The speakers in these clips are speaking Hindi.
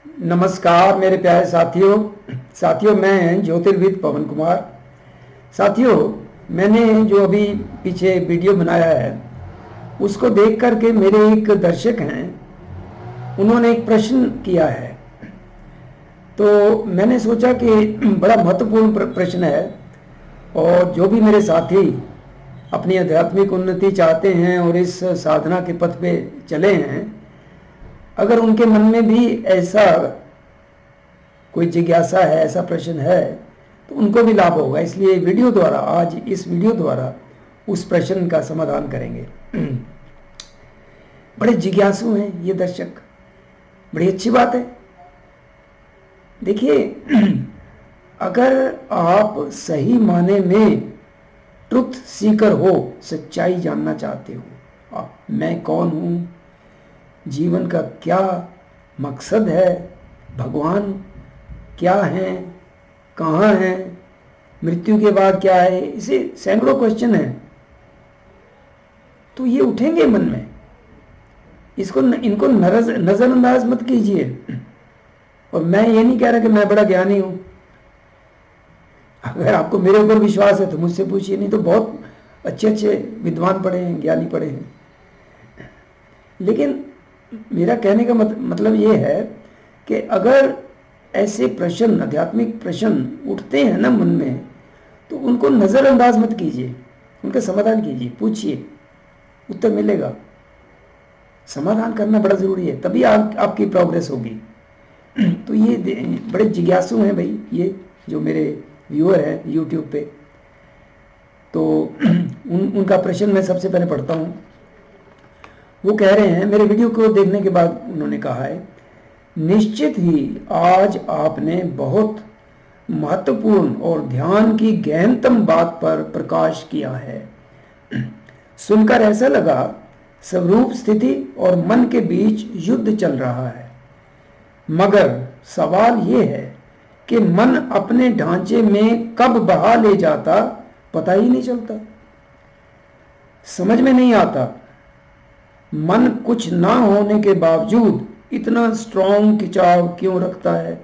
नमस्कार मेरे प्यारे साथियों मैं ज्योतिर्विद पवन कुमार। साथियों, मैंने जो अभी पीछे वीडियो बनाया है उसको देख करके मेरे एक दर्शक हैं, उन्होंने एक प्रश्न किया है। तो मैंने सोचा कि बड़ा महत्वपूर्ण प्रश्न है, और जो भी मेरे साथी अपनी आध्यात्मिक उन्नति चाहते हैं और इस साधना के पथ पे चले हैं, अगर उनके मन में भी ऐसा कोई जिज्ञासा है, ऐसा प्रश्न है, तो उनको भी लाभ होगा। इसलिए वीडियो द्वारा, आज इस वीडियो द्वारा उस प्रश्न का समाधान करेंगे। बड़े जिज्ञासु हैं ये दर्शक, बड़ी अच्छी बात है। देखिए, अगर आप सही माने में ट्रुथ सीकर हो, सच्चाई जानना चाहते हो, मैं कौन हूँ, जीवन का क्या मकसद है, भगवान क्या है, कहाँ है, मृत्यु के बाद क्या है, इसे सैकड़ों क्वेश्चन हैं, तो ये उठेंगे मन में। इनको नजरअंदाज मत कीजिए। और मैं ये नहीं कह रहा कि मैं बड़ा ज्ञानी हूँ। अगर आपको मेरे ऊपर विश्वास है तो मुझसे पूछिए, नहीं तो बहुत अच्छे अच्छे विद्वान पढ़े हैं, ज्ञानी पढ़े हैं। लेकिन मेरा कहने का मतलब ये है कि अगर ऐसे प्रश्न, आध्यात्मिक प्रश्न उठते हैं ना मन में, तो उनको नज़रअंदाज मत कीजिए, उनका समाधान कीजिए, पूछिए, उत्तर मिलेगा। समाधान करना बड़ा ज़रूरी है, तभी आपकी प्रोग्रेस होगी। तो ये बड़े जिज्ञासु हैं भाई, ये जो मेरे व्यूअर हैं यूट्यूब पे। तो उनका प्रश्न मैं सबसे पहले पढ़ता हूँ। वो कह रहे हैं, मेरे वीडियो को देखने के बाद उन्होंने कहा है, निश्चित ही आज आपने बहुत महत्वपूर्ण और ध्यान की गहनतम बात पर प्रकाश किया है। सुनकर ऐसा लगा स्वरूप स्थिति और मन के बीच युद्ध चल रहा है। मगर सवाल ये है कि मन अपने ढांचे में कब बहा ले जाता पता ही नहीं चलता। समझ में नहीं आता, मन कुछ ना होने के बावजूद इतना स्ट्रॉन्ग खिंचाव क्यों रखता है,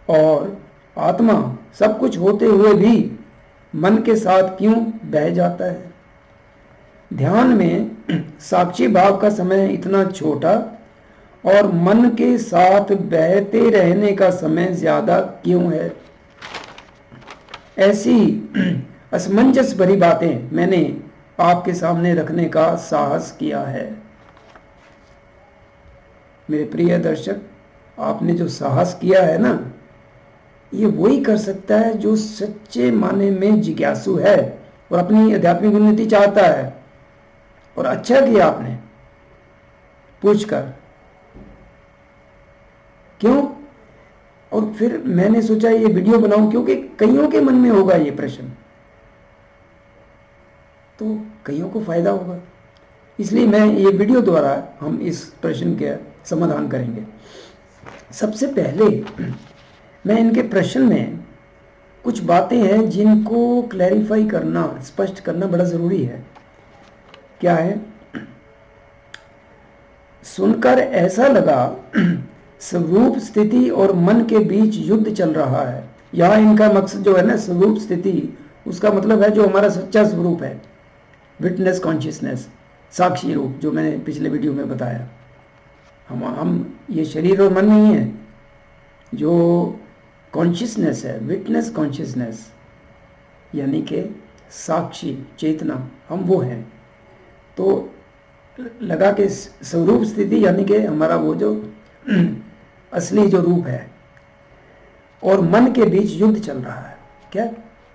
और आत्मा सब कुछ होते हुए भी मन के साथ क्यों बह जाता है। ध्यान में साक्षी भाव का समय इतना छोटा और मन के साथ बहते रहने का समय ज्यादा क्यों है। ऐसी असमंजस भरी बातें मैंने आपके सामने रखने का साहस किया है। मेरे प्रिय दर्शक, आपने जो साहस किया है ना, ये वही कर सकता है जो सच्चे माने में जिज्ञासु है और अपनी आध्यात्मिक उन्नति चाहता है। और अच्छा किया आपने पूछकर। क्यों? और फिर मैंने सोचा ये वीडियो बनाऊं, क्योंकि कईयों के मन में होगा ये प्रश्न, तो कईयों को फायदा होगा। इसलिए मैं ये वीडियो द्वारा हम इस प्रश्न का समाधान करेंगे। सबसे पहले मैं इनके प्रश्न में कुछ बातें हैं जिनको क्लैरिफाई करना, स्पष्ट करना बड़ा ज़रूरी है। क्या है? सुनकर ऐसा लगा स्वरूप स्थिति और मन के बीच युद्ध चल रहा है। यहाँ इनका मकसद जो है ना, स्वरूप स्थिति, उसका मतलब है जो हमारा सच्चा स्वरूप है, विटनेस कॉन्शियसनेस, साक्षी रूप, जो मैंने पिछले वीडियो में बताया। हम ये शरीर और मन नहीं है। जो कॉन्शियसनेस है, विटनेस कॉन्शियसनेस, यानी कि साक्षी चेतना, हम वो हैं। तो लगा कि स्वरूप स्थिति यानी कि हमारा वो जो असली जो रूप है, और मन के बीच युद्ध चल रहा है। क्या?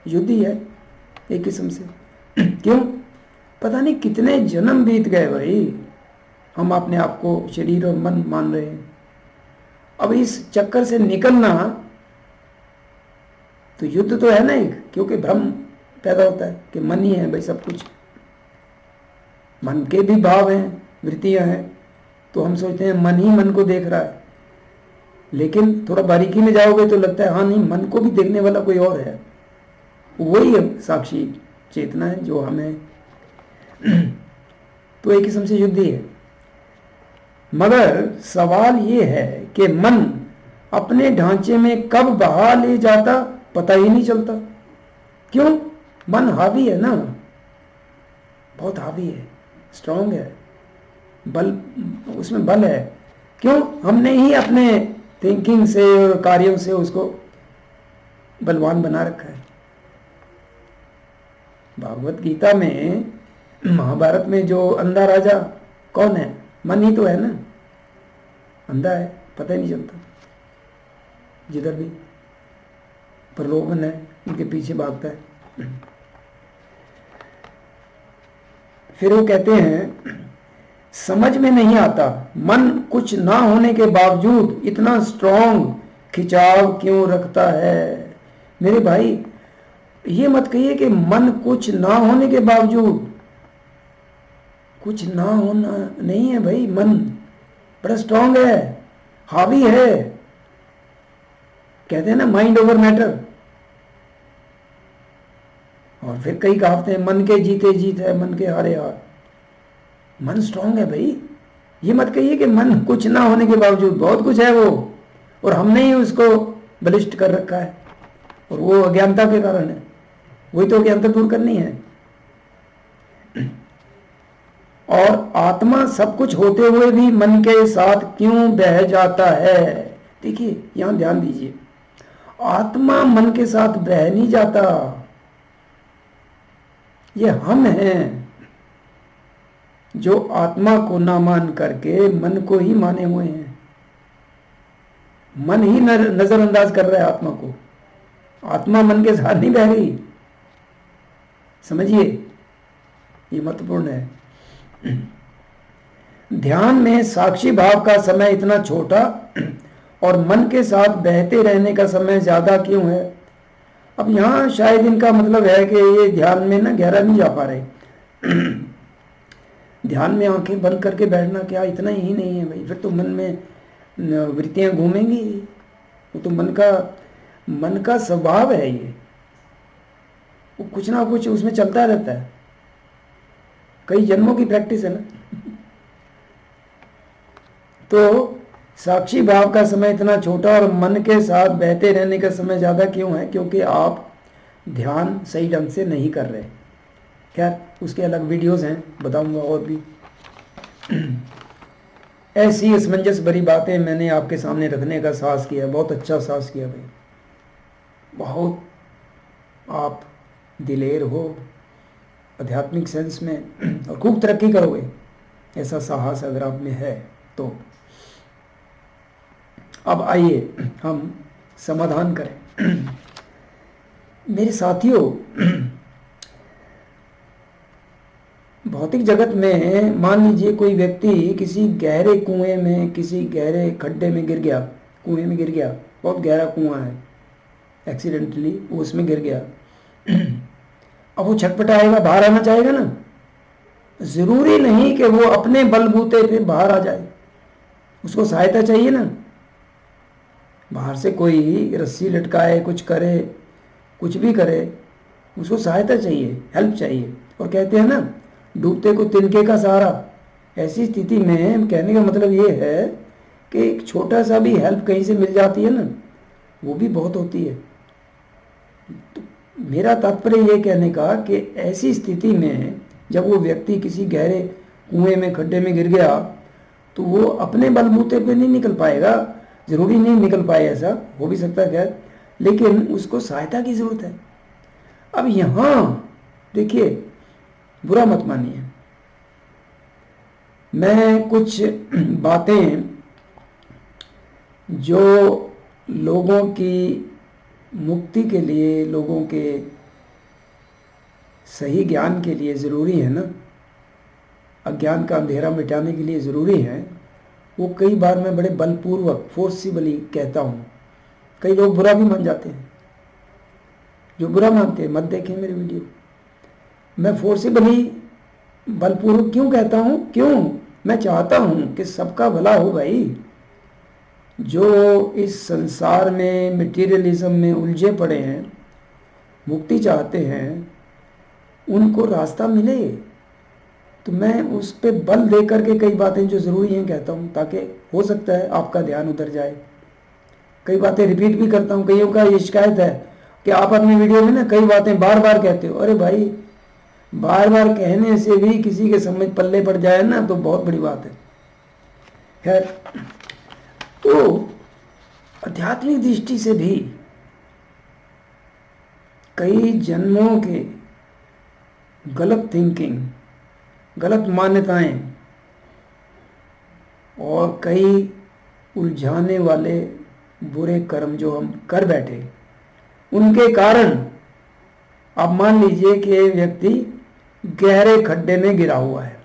युद्ध ही है एक किस्म से। क्यों? पता नहीं कितने जन्म बीत गए भाई, हम अपने आप को शरीर और मन मान रहे हैं। अब इस चक्कर से निकलना, तो युद्ध तो है ना एक, क्योंकि भ्रम पैदा होता है कि मन ही है भाई सब कुछ। मन के भी भाव हैं, वृत्तियां हैं, तो हम सोचते हैं मन ही मन को देख रहा है। लेकिन थोड़ा बारीकी में जाओगे तो लगता है हाँ नहीं, मन को भी देखने वाला कोई और है, वही है साक्षी चेतना है जो हमें। तो एक किस्म से युद्ध ही है। मगर सवाल ये है कि मन अपने ढांचे में कब बहा ले जाता पता ही नहीं चलता। क्यों? मन हावी है ना, बहुत हावी है, स्ट्रांग है, बल, उसमें बल है। क्यों? हमने ही अपने थिंकिंग से और कार्यों से उसको बलवान बना रखा है। भागवत गीता में, महाभारत में जो अंधा राजा कौन है? मन ही तो है ना, अंधा है, पता ही नहीं चलता, जिधर भी प्रलोभन है उनके पीछे भागता है। फिर वो कहते हैं समझ में नहीं आता मन कुछ ना होने के बावजूद इतना स्ट्रॉन्ग खिंचाव क्यों रखता है। मेरे भाई, ये मत कहिए कि मन कुछ ना होने के बावजूद, कुछ ना होना नहीं है भाई, मन बड़ा स्ट्रांग है, हावी है। कहते हैं ना माइंड ओवर मैटर। और फिर कई कहावते हैं, मन के जीते जीत है, मन के हारे हार। मन स्ट्रांग है भाई, ये मत कहिए कि मन कुछ ना होने के बावजूद, बहुत कुछ है वो, और हमने ही उसको बलिष्ठ कर रखा है, और वो अज्ञानता के कारण है। वही तो अज्ञानता दूर करनी है। और आत्मा सब कुछ होते हुए भी मन के साथ क्यों बह जाता है। देखिए यहां ध्यान दीजिए, आत्मा मन के साथ बह नहीं जाता, ये हम हैं जो आत्मा को ना मान करके मन को ही माने हुए हैं। मन ही नजरअंदाज कर रहा है आत्मा को, आत्मा मन के साथ नहीं बह रही। समझिए, ये महत्वपूर्ण है। ध्यान में साक्षी भाव का समय इतना छोटा और मन के साथ बहते रहने का समय ज्यादा क्यों है। अब यहां शायद इनका मतलब है कि ये ध्यान में ना गहरा नहीं जा पा रहे। ध्यान में आंखें बंद करके बैठना क्या इतना ही नहीं है भाई, फिर तो मन में वृत्तियां घूमेंगी। वो तो मन का स्वभाव है, ये वो कुछ ना कुछ उसमें चलता रहता है, कई जन्मों की प्रैक्टिस है ना। तो साक्षी भाव का समय इतना छोटा और मन के साथ बहते रहने का समय ज्यादा क्यों है? क्योंकि आप ध्यान सही ढंग से नहीं कर रहे। खैर, उसके अलग वीडियोस हैं, बताऊंगा और भी। ऐसी असमंजस भरी बातें मैंने आपके सामने रखने का साहस किया, बहुत अच्छा साहस किया भाई, बहुत आप दिलेर हो आध्यात्मिक सेंस में, और खूब तरक्की करोगे, ऐसा साहस अगर आप में है तो। अब आइए हम समाधान करें। मेरे साथियों, भौतिक जगत में मान लीजिए कोई व्यक्ति किसी गहरे कुएं में, किसी गहरे खड्डे में गिर गया, कुएं में गिर गया, बहुत गहरा कुआं है, एक्सीडेंटली वो उसमें गिर गया। अब वो छटपटाएगा, बाहर आना चाहेगा ना। जरूरी नहीं कि वो अपने बलबूते पे बाहर आ जाए, उसको सहायता चाहिए ना। बाहर से कोई रस्सी लटकाए, कुछ करे, कुछ भी करे, उसको सहायता चाहिए, हेल्प चाहिए। और कहते हैं ना, डूबते को तिनके का सहारा। ऐसी स्थिति में कहने का मतलब ये है कि एक छोटा सा भी हेल्प कहीं से मिल जाती है ना, वो भी बहुत होती है। तो मेरा तात्पर्य ये कहने का कि ऐसी स्थिति में जब वो व्यक्ति किसी गहरे कुएं में, खड्डे में गिर गया, तो वो अपने बलबूते पे नहीं निकल पाएगा। जरूरी नहीं निकल पाए, ऐसा हो भी सकता है, लेकिन उसको सहायता की जरूरत है। अब यहां देखिए, बुरा मत मानिए, मैं कुछ बातें जो लोगों की मुक्ति के लिए, लोगों के सही ज्ञान के लिए ज़रूरी है ना, अज्ञान का अंधेरा मिटाने के लिए ज़रूरी है, वो कई बार मैं बड़े बलपूर्वक, फोर्सिबली कहता हूँ। कई लोग बुरा भी मान जाते हैं, जो बुरा मानते हैं मत देखें मेरी वीडियो। मैं फोर्सिबली, बलपूर्वक क्यों कहता हूँ? क्यों? मैं चाहता हूँ कि सबका भला हो भाई। जो इस संसार में मटीरियलिज्म में उलझे पड़े हैं, मुक्ति चाहते हैं, उनको रास्ता मिले। तो मैं उस पर बल दे करके कई बातें जो ज़रूरी हैं कहता हूँ, ताकि हो सकता है आपका ध्यान उधर जाए। कई बातें रिपीट भी करता हूँ। कईयों का ये शिकायत है कि आप अपनी वीडियो में ना कई बातें बार बार कहते हो। अरे भाई, बार बार कहने से भी किसी के समझ पल्ले पड़ जाए ना तो बहुत बड़ी बात है। खैर, तो आध्यात्मिक दृष्टि से भी कई जन्मों के गलत थिंकिंग, गलत मान्यताएं और कई उलझाने वाले बुरे कर्म जो हम कर बैठे, उनके कारण आप मान लीजिए कि व्यक्ति गहरे खड्डे में गिरा हुआ है,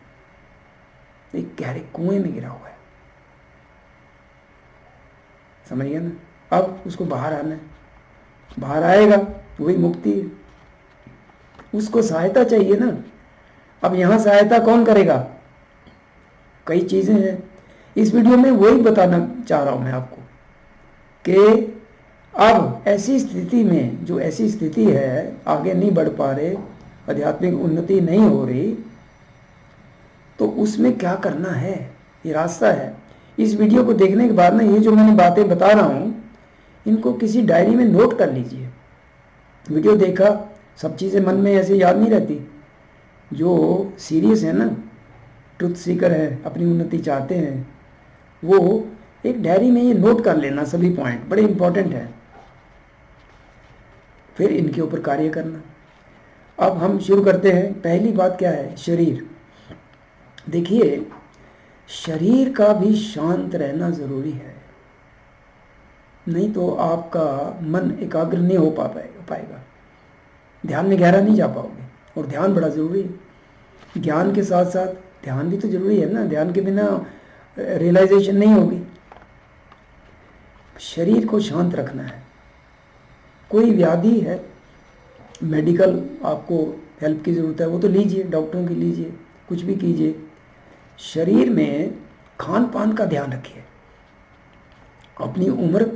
एक गहरे कुएं में गिरा हुआ है, समझिए ना। अब उसको बाहर आना है, बाहर आएगा वही मुक्ति है। उसको सहायता चाहिए ना। अब यहां सहायता कौन करेगा? कई चीजें हैं। इस वीडियो में वही बताना चाह रहा हूं मैं आपको कि अब ऐसी स्थिति में, जो ऐसी स्थिति है, आगे नहीं बढ़ पा रहे, आध्यात्मिक उन्नति नहीं हो रही, तो उसमें क्या करना है, ये रास्ता है। इस वीडियो को देखने के बाद ना, ये जो मैंने बातें बता रहा हूं, इनको किसी डायरी में नोट कर लीजिए। वीडियो देखा, सब चीज़ें मन में ऐसे याद नहीं रहती। जो सीरियस है ना, ट्रुथ सीकर है, अपनी उन्नति चाहते हैं, वो एक डायरी में ये नोट कर लेना, सभी पॉइंट बड़े इंपॉर्टेंट हैं, फिर इनके ऊपर कार्य करना। अब हम शुरू करते हैं। पहली बात क्या है? शरीर। देखिए, शरीर का भी शांत रहना जरूरी है, नहीं तो आपका मन एकाग्र नहीं हो पाएगा, ध्यान में गहरा नहीं जा पाओगे। और ध्यान बड़ा जरूरी है। ज्ञान के साथ साथ ध्यान भी तो जरूरी है ना। ध्यान के बिना रियलाइजेशन नहीं होगी। शरीर को शांत रखना है। कोई व्याधि है, मेडिकल आपको हेल्प की ज़रूरत है, वो तो लीजिए, डॉक्टरों की लीजिए, कुछ भी कीजिए। शरीर में खान पान का ध्यान रखिए। अपनी उम्र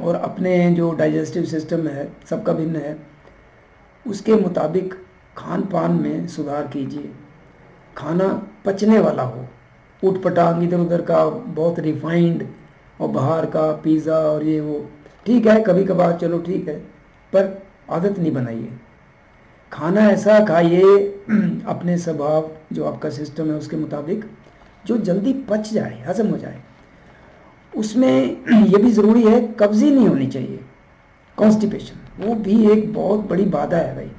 और अपने जो डाइजेस्टिव सिस्टम है, सबका भिन्न है, उसके मुताबिक खान पान में सुधार कीजिए। खाना पचने वाला हो, उटपटांग इधर उधर का, बहुत रिफाइंड और बाहर का पिज़्ज़ा और ये वो, ठीक है कभी कभार, चलो ठीक है, पर आदत नहीं बनाइए। खाना ऐसा खाइए अपने स्वभाव, जो आपका सिस्टम है उसके मुताबिक, जो जल्दी पच जाए, हजम हो जाए। उसमें ये भी ज़रूरी है, कब्ज़ी नहीं होनी चाहिए, कॉन्स्टिपेशन, वो भी एक बहुत बड़ी बाधा है भाई।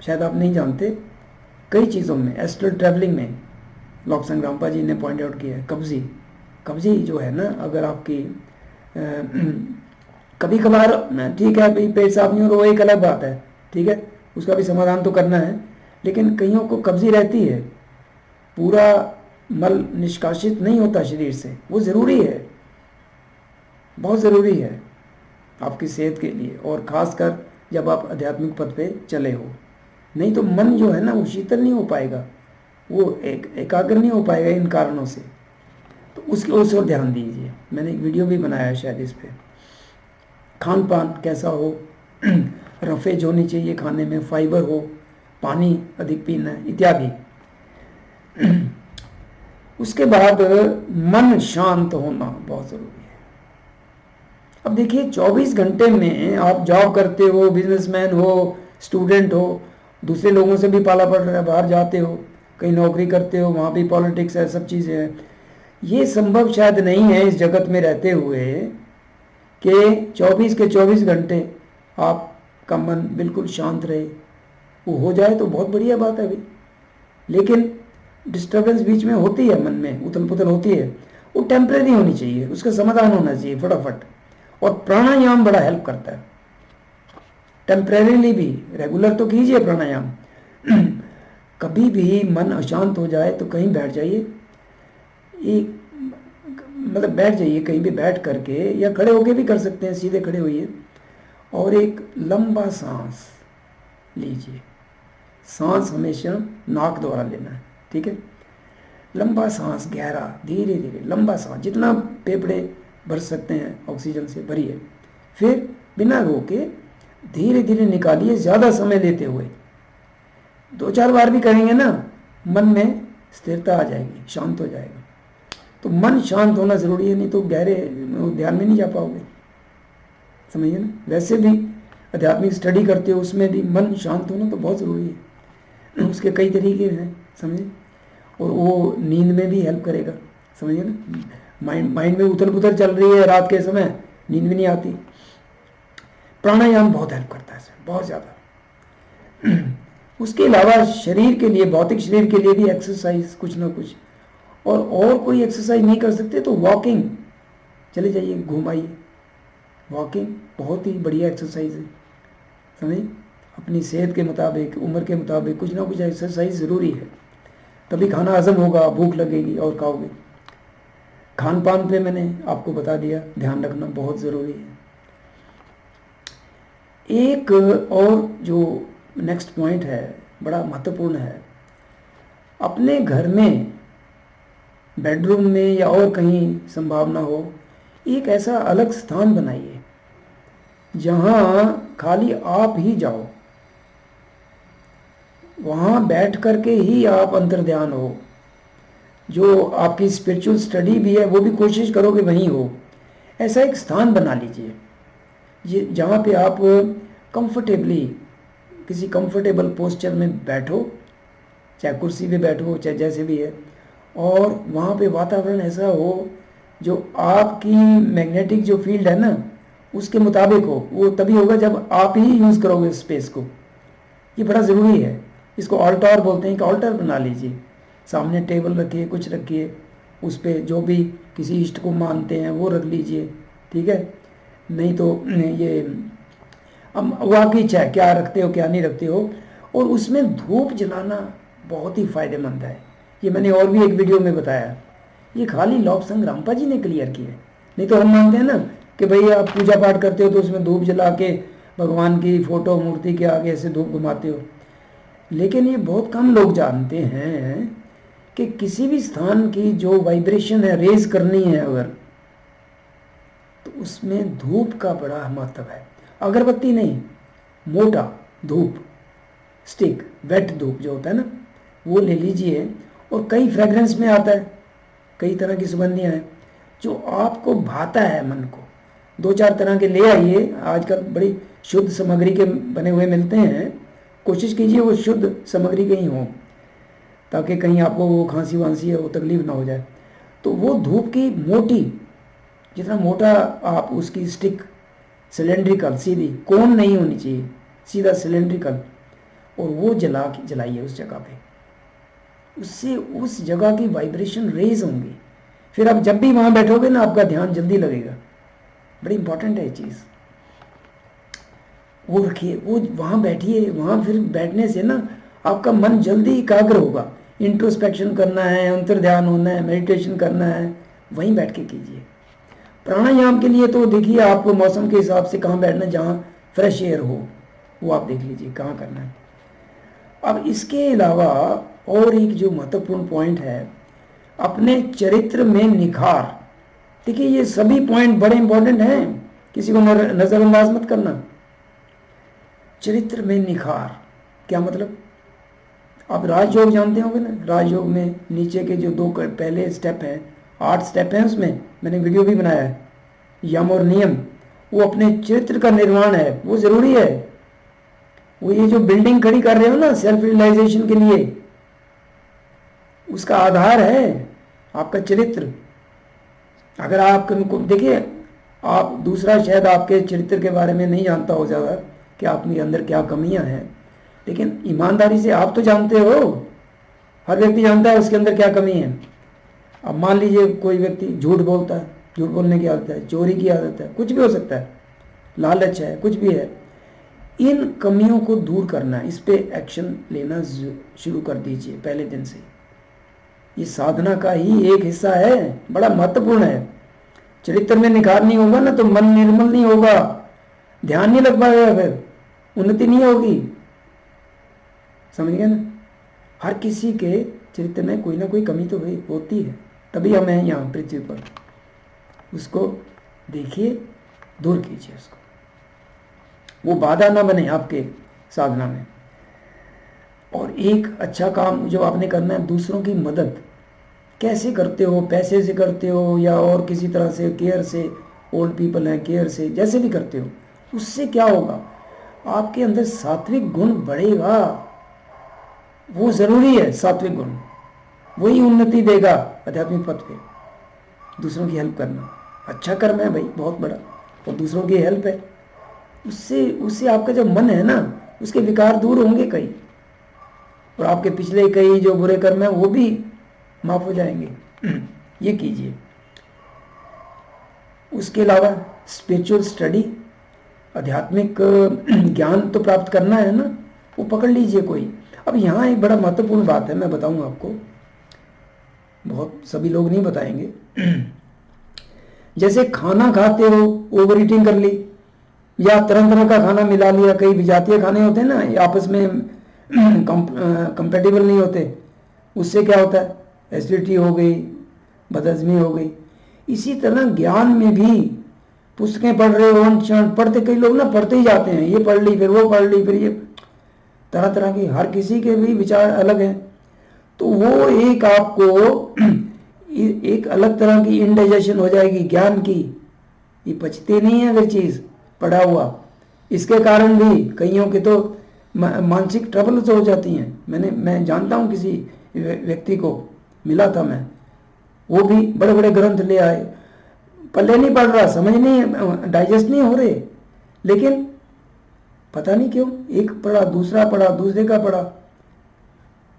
शायद आप नहीं जानते, कई चीज़ों में, एस्ट्रल ट्रैवलिंग में लॉब्संग रामपा जी ने पॉइंट आउट किया है। कब्ज़ी जो है ना, अगर आपकी कभी कभार ठीक है भाई, पेट साफ नहीं हो रहा, वो एक अलग बात है, ठीक है, उसका भी समाधान तो करना है। लेकिन कईयों को कब्ज़ी रहती है, पूरा मल निष्कासित नहीं होता शरीर से, वो ज़रूरी है, बहुत ज़रूरी है आपकी सेहत के लिए, और ख़ासकर जब आप आध्यात्मिक पथ पे चले हो। नहीं तो मन जो है ना, वो शीतल नहीं हो पाएगा, वो एकाग्र नहीं हो पाएगा इन कारणों से। तो उसकी ओर ध्यान दीजिए। मैंने एक वीडियो भी बनाया है शायद इस पर। खान पान कैसा हो, रफेज होनी चाहिए खाने में, फाइबर हो, पानी अधिक पीना इत्यादि। उसके बाद मन शांत होना बहुत ज़रूरी है। अब देखिए, 24 घंटे में आप जॉब करते हो, बिजनेसमैन हो, स्टूडेंट हो, दूसरे लोगों से भी पाला पड़ रहा है, बाहर जाते हो, कहीं नौकरी करते हो, वहाँ भी पॉलिटिक्स है, सब चीज़ें हैं। ये संभव शायद नहीं है इस जगत में रहते हुए कि 24 के 24 घंटे आपका मन बिल्कुल शांत रहे। वो हो जाए तो बहुत बढ़िया बात है भाई, लेकिन डिस्टर्बेंस बीच में होती है, मन में उथल पुथल होती है, वो टेम्परेरी होनी चाहिए, उसका समाधान होना चाहिए फटाफट। और प्राणायाम बड़ा हेल्प करता है, टेम्परेरीली भी, रेगुलर तो कीजिए प्राणायाम। कभी भी मन अशांत हो जाए तो कहीं बैठ जाइए, एक मतलब बैठ जाइए कहीं भी, बैठ करके, या खड़े होके भी कर सकते हैं, सीधे खड़े होइए, और एक लंबा सांस लीजिए। सांस हमेशा नाक द्वारा लेना है, ठीक है। लंबा सांस, गहरा, धीरे धीरे लंबा सांस, जितना फेफड़े भर सकते हैं ऑक्सीजन से भरिए, फिर बिना रोके धीरे धीरे निकालिए, ज़्यादा समय लेते हुए। 2-4 बार भी करेंगे ना, मन में स्थिरता आ जाएगी, शांत हो जाएगा। तो मन शांत होना ज़रूरी है, नहीं तो गहरे ध्यान में नहीं जा पाओगे। समझिए ना। वैसे भी आध्यात्मिक स्टडी करते हो, उसमें भी मन शांत होना तो बहुत ज़रूरी है। उसके कई तरीके हैं, समझिए। और वो नींद में भी हेल्प करेगा, समझिए ना। माइंड में उथल पुथल चल रही है रात के समय, नींद भी नहीं आती, प्राणायाम बहुत हेल्प करता है इसमें, बहुत ज़्यादा। उसके अलावा शरीर के लिए, भौतिक शरीर के लिए भी एक्सरसाइज कुछ ना कुछ, और कोई एक्सरसाइज नहीं कर सकते तो वॉकिंग, चले जाइए, घुमाइए। वॉकिंग बहुत ही बढ़िया एक्सरसाइज है, समझिए। अपनी सेहत के मुताबिक, उम्र के मुताबिक कुछ ना कुछ एक्सरसाइज ज़रूरी है, तभी खाना हजम होगा, भूख लगेगी और खाओगे। खान पान पे मैंने आपको बता दिया, ध्यान रखना बहुत ज़रूरी है। एक और जो नेक्स्ट पॉइंट है, बड़ा महत्वपूर्ण है, अपने घर में, बेडरूम में या और कहीं संभावना हो, एक ऐसा अलग स्थान बनाइए जहां खाली आप ही जाओ, वहां बैठ करके ही आप अंतर्ध्यान हो। जो आपकी स्पिरिचुअल स्टडी भी है वो भी कोशिश करो कि वहीं हो। ऐसा एक स्थान बना लीजिए ये, जहाँ पे आप कंफर्टेबली, किसी कंफर्टेबल पोस्चर में बैठो, चाहे कुर्सी पे बैठो, चाहे जैसे भी है, और वहाँ पे वातावरण ऐसा हो जो आपकी मैग्नेटिक जो फील्ड है ना उसके मुताबिक हो। वो तभी होगा जब आप ही यूज़ करोगे स्पेस को। ये बड़ा ज़रूरी है। इसको ऑल्टार बोलते हैं कि ऑल्टर बना लीजिए, सामने टेबल रखिए, कुछ रखिए, उस पर जो भी किसी इष्ट को मानते हैं वो रख लीजिए, ठीक है। नहीं तो ये अब वो आपकी इच्छा है, क्या रखते हो क्या नहीं रखते हो। और उसमें धूप जलाना बहुत ही फायदेमंद है। ये मैंने और भी एक वीडियो में बताया। ये खाली लॉबसंग रामपा जी ने क्लियर किया है। नहीं तो हम मानते हैं ना कि भाई आप पूजा पाठ करते हो तो उसमें धूप जला के भगवान की फोटो, मूर्ति के आगे ऐसे धूप घुमाते हो। लेकिन ये बहुत कम लोग जानते हैं कि किसी भी स्थान की जो वाइब्रेशन है, रेज करनी है अगर, तो उसमें धूप का बड़ा महत्व है। अगरबत्ती नहीं, मोटा धूप स्टिक, वेट धूप जो होता है ना, वो ले लीजिए। और कई फ्रेग्रेंस में आता है, कई तरह की सुगंधियाँ हैं जो आपको भाता है मन को। 2-4 तरह के ले आइए, आजकल बड़ी शुद्ध सामग्री के बने हुए मिलते हैं। कोशिश कीजिए वो शुद्ध सामग्री के ही हों, ताकि कहीं आपको वो खांसी वांसी है वो तकलीफ ना हो जाए। तो वो धूप की मोटी, जितना मोटा आप उसकी स्टिक, सिलेंड्रिकल, सीधी, कोन नहीं होनी चाहिए, सीधा सिलेंड्रिकल, और वो जलाइए उस जगह पे। उससे उस जगह की वाइब्रेशन रेज होंगी। फिर आप जब भी वहाँ बैठोगे ना, आपका ध्यान जल्दी लगेगा। बड़ी इंपॉर्टेंट है ये चीज़। वो रखिए, वो वहाँ बैठिए। वहाँ फिर बैठने से ना आपका मन जल्दी एकाग्र होगा। इंट्रोस्पेक्शन करना है, अंतर्ध्यान होना है, मेडिटेशन करना है, वहीं बैठ के कीजिए। प्राणायाम के लिए तो देखिए आप मौसम के हिसाब से कहाँ बैठना, जहाँ फ्रेश एयर हो वो आप देख लीजिए कहाँ करना है। अब इसके अलावा और एक जो महत्वपूर्ण पॉइंट है, अपने चरित्र में निखार। देखिए ये सभी पॉइंट बड़े इंपॉर्टेंट हैं, किसी को नज़रअंदाज मत करना। चरित्र में निखार क्या मतलब? आप राजयोग जानते होंगे ना। राजयोग में नीचे के जो 2 पहले स्टेप हैं, 8 स्टेप हैं, उसमें मैंने वीडियो भी बनाया है, यम और नियम। वो अपने चरित्र का निर्माण है, वो ज़रूरी है। वो ये जो बिल्डिंग खड़ी कर रहे हो ना सेल्फ रियलाइजेशन के लिए, उसका आधार है आपका चरित्र। अगर आप देखिए, आप दूसरा शायद आपके चरित्र के बारे में नहीं जानता हो ज़्यादा कि आपके अंदर क्या कमियां हैं, लेकिन ईमानदारी से आप तो जानते हो, हर व्यक्ति जानता है उसके अंदर क्या कमी है। अब मान लीजिए कोई व्यक्ति झूठ बोलता है, झूठ बोलने की आदत है, चोरी की आदत है, कुछ भी हो सकता है, लालच है, कुछ भी है। इन कमियों को दूर करना, इस पे एक्शन लेना शुरू कर दीजिए पहले दिन से। ये साधना का ही एक हिस्सा है, बड़ा महत्वपूर्ण है। चरित्र में निखार नहीं होगा ना तो मन निर्मल नहीं होगा, ध्यान नहीं लग पाएगा, फिर उन्नति नहीं होगी। समझ गए ना। हर किसी के चरित्र में कोई ना कोई कमी तो होती है, तभी हम हैं यहाँ पृथ्वी पर। उसको देखिए, दूर कीजिए उसको, वो बाधा ना बने आपके साधना में। और एक अच्छा काम जो आपने करना है, दूसरों की मदद कैसे करते हो, पैसे से करते हो या और किसी तरह से, केयर से, ओल्ड पीपल हैं, केयर से, जैसे भी करते हो, उससे क्या होगा, आपके अंदर सात्विक गुण बढ़ेगा। वो जरूरी है, सात्विक गुण वही उन्नति देगा आध्यात्मिक पथ पे। दूसरों की हेल्प करना अच्छा कर्म है भाई, बहुत बड़ा, और दूसरों की हेल्प है, उससे उससे आपका जो मन है ना, उसके विकार दूर होंगे कई, और आपके पिछले कई जो बुरे कर्म है वो भी माफ हो जाएंगे। ये कीजिए। उसके अलावा स्पिरिचुअल स्टडी, आध्यात्मिक ज्ञान तो प्राप्त करना है ना, वो पकड़ लीजिए कोई। अब यहाँ एक बड़ा महत्वपूर्ण बात है, मैं बताऊंगा आपको, बहुत सभी लोग नहीं बताएंगे। जैसे खाना खाते हो, ओवर ईटिंग कर ली, या तरह तरह का खाना मिला लिया, कई विजातीय खाने होते हैं ना, ये आपस में कंपेटिबल नहीं होते, उससे क्या होता है, एसिडिटी हो गई, बदहजमी हो गई। इसी तरह ज्ञान में भी पुस्तकें पढ़ रहे हो, पढ़ते, कई लोग ना पढ़ते ही जाते हैं, ये पढ़ ली फिर वो पढ़ ली, फिर ये तरह तरह की, हर किसी के भी विचार अलग हैं, तो वो एक आपको एक अलग तरह की इंडाइजेशन हो जाएगी ज्ञान की, ये पचती नहीं है अगर चीज़ पढ़ा हुआ। इसके कारण भी कईयों के तो मानसिक ट्रबल्स हो जाती हैं। मैं जानता हूँ किसी व्यक्ति को, मिला था मैं, वो भी बड़े बड़े ग्रंथ ले आए, पल्ले नहीं पड़ रहा, समझ नहीं, डाइजेस्ट नहीं हो रहे, लेकिन पता नहीं क्यों, एक पढ़ा, दूसरा पढ़ा, दूसरे का पढ़ा,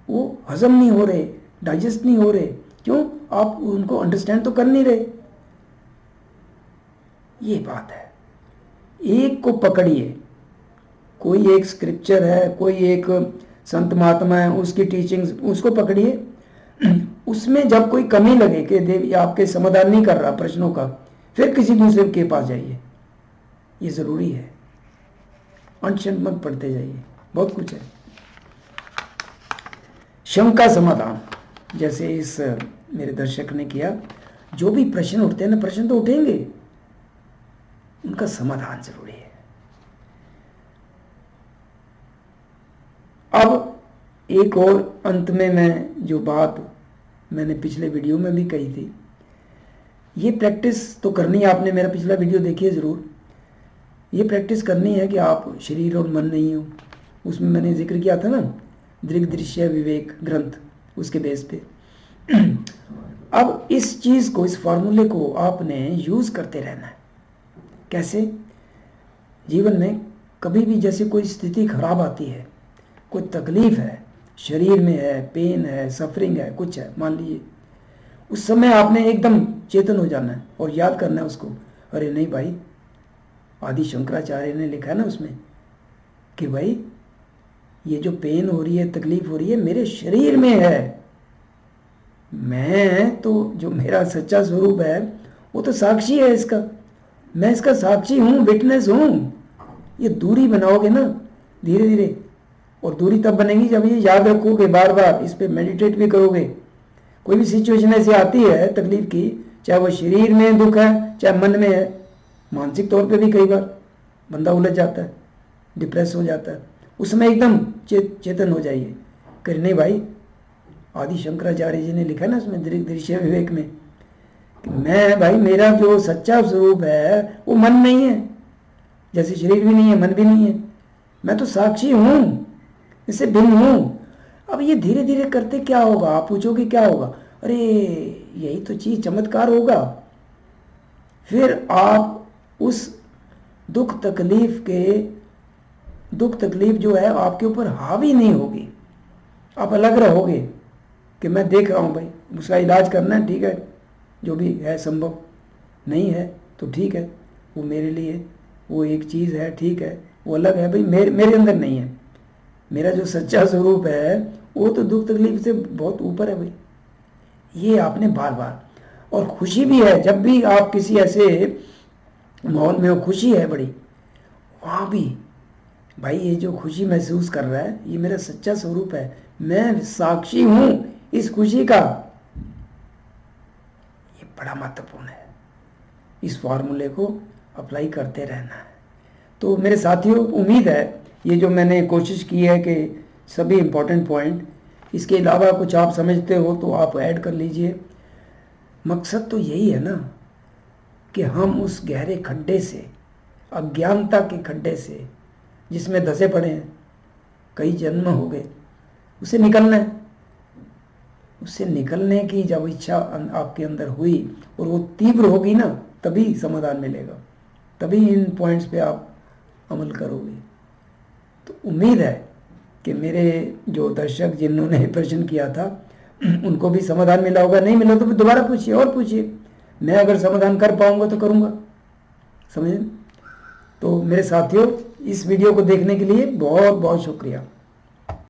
वो हजम नहीं हो रहे, डाइजेस्ट नहीं हो रहे। क्यों? आप उनको अंडरस्टैंड तो कर नहीं रहे। ये बात है, एक को पकड़िए, कोई एक स्क्रिप्चर है, कोई एक संत महात्मा है, उसकी टीचिंग्स, उसको पकड़िए। उसमें जब कोई कमी लगे कि देव आपके समाधान नहीं कर रहा प्रश्नों का, फिर किसी दूसरे के पास जाइए, ये जरूरी है। अनशन मत पढ़ते जाइए, बहुत कुछ है। शंका समाधान, जैसे इस मेरे दर्शक ने किया, जो भी प्रश्न उठते हैं ना, प्रश्न तो उठेंगे, उनका समाधान जरूरी है। अब एक और अंत में मैं जो बात मैंने पिछले वीडियो में भी कही थी, ये प्रैक्टिस तो करनी है आपने, मेरा पिछला वीडियो देखिए ज़रूर। ये प्रैक्टिस करनी है कि आप शरीर और मन नहीं हो, उसमें मैंने जिक्र किया था ना, दृग दृश्य विवेक ग्रंथ, उसके बेस पे। अब इस चीज़ को, इस फार्मूले को आपने यूज़ करते रहना है। कैसे? जीवन में कभी भी जैसे कोई स्थिति खराब आती है, कोई तकलीफ है, शरीर में है, पेन है, सफरिंग है, कुछ है, मान लीजिए, उस समय आपने एकदम चेतन हो जाना है और याद करना है उसको, अरे नहीं भाई, आदि शंकराचार्य ने लिखा है ना उसमें कि भाई ये जो पेन हो रही है, तकलीफ हो रही है, मेरे शरीर में है, मैं तो, जो मेरा सच्चा स्वरूप है वो तो साक्षी है इसका, मैं इसका साक्षी हूँ, विटनेस हूँ। ये दूरी बनाओगे ना धीरे धीरे, और दूरी तब बनेगी जब ये याद रखोगे, बार बार इस पे मेडिटेट भी करोगे। कोई भी सिचुएशन ऐसी आती है तकलीफ की, चाहे वो शरीर में दुख है, चाहे मन में है, मानसिक तौर पे भी कई बार बंदा उलझ जाता है, डिप्रेस हो जाता है, उस समय एकदम चेतन हो जाइए, कर नहीं भाई, आदि शंकराचार्य जी ने लिखा ना उसमें दृश्य विवेक में कि मैं, भाई मेरा जो सच्चा स्वरूप है वो मन नहीं है, जैसे शरीर भी नहीं है, मन भी नहीं है, मैं तो साक्षी हूँ, इससे भिन्न हूँ। अब ये धीरे धीरे करते क्या होगा, आप पूछोगे क्या होगा, अरे यही तो चीज़, चमत्कार होगा। फिर आप उस दुख तकलीफ जो है आपके ऊपर हावी नहीं होगी, आप अलग रहोगे कि मैं देख रहा हूँ भाई, उसका इलाज करना है, ठीक है, जो भी है संभव, नहीं है तो ठीक है, वो मेरे लिए वो एक चीज़ है, ठीक है, वो अलग है भाई, मेरे अंदर नहीं है, मेरा जो सच्चा स्वरूप है वो तो दुख तकलीफ से बहुत ऊपर है भाई। ये आपने बार बार, और खुशी भी है, जब भी आप किसी ऐसे माहौल में हो, खुशी है बड़ी, वहाँ भी भाई ये जो खुशी महसूस कर रहा है ये मेरा सच्चा स्वरूप है, मैं साक्षी हूँ इस खुशी का। ये बड़ा महत्वपूर्ण है, इस फॉर्मूले को अप्लाई करते रहना है। तो मेरे साथियों, उम्मीद है ये जो मैंने कोशिश की है कि सभी इम्पोर्टेंट पॉइंट, इसके अलावा कुछ आप समझते हो तो आप ऐड कर लीजिए। मकसद तो यही है ना कि हम उस गहरे खड्डे से, अज्ञानता के खड्डे से जिसमें धसे पड़े हैं, कई जन्म हो गए, उसे निकलना है। उससे निकलने की जब इच्छा आपके अंदर हुई और वो तीव्र होगी ना, तभी समाधान मिलेगा, तभी इन पॉइंट्स पे आप अमल करोगे। तो उम्मीद है कि मेरे जो दर्शक जिन्होंने प्रश्न किया था उनको भी समाधान मिला होगा। नहीं मिला तो दोबारा पूछिए और पूछिए, मैं अगर समाधान कर पाऊंगा तो करूंगा, समझे। तो मेरे साथियों, इस वीडियो को देखने के लिए बहुत बहुत शुक्रिया।